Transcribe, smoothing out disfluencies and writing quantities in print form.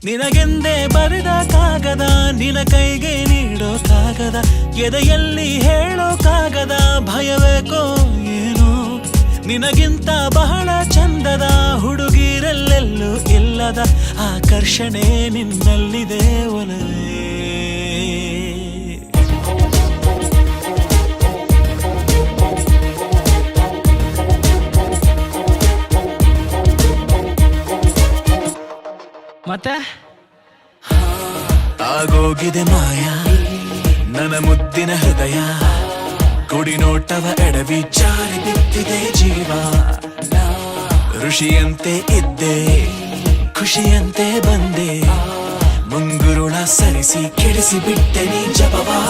ನಿನಗೆಂದೇ ಬರೆದ ಕಾಗದ ನಿನ ಕೈಗೆ ನೀಡೋ ಕಾಗದ ಎದೆಯಲ್ಲಿ ಹೇಳೋ ಕಾಗದ ಭಯವೇಕೋ ಏನೋ ನಿನಗಿಂತ ಬಹಳ ಚಂದದ ಹುಡುಗಿರಲ್ಲೆಲ್ಲೂ ಇಲ್ಲದ ಆಕರ್ಷಣೆ ನಿನ್ನಲ್ಲಿದೆ ಒಲವೇ ಮತ್ತೆ ಆಗೋಗಿದೆ ಮಾಯ ನನ್ನ ಮುದ್ದಿನ ಹೃದಯ ಕುಡಿ ನೋಟವ ಎಡವಿ ಜಾರಿ ಬಿದ್ದಿದೆ ಜೀವ ಋಷಿಯಂತೆ ಇದ್ದೆ ಖುಷಿಯಂತೆ ಬಂದೆ ಮುಂಗುರುಳ ಸರಿಸಿ ಕೆಡಿಸಿ ಬಿಟ್ಟೆ ನೀ ಜಪವಾ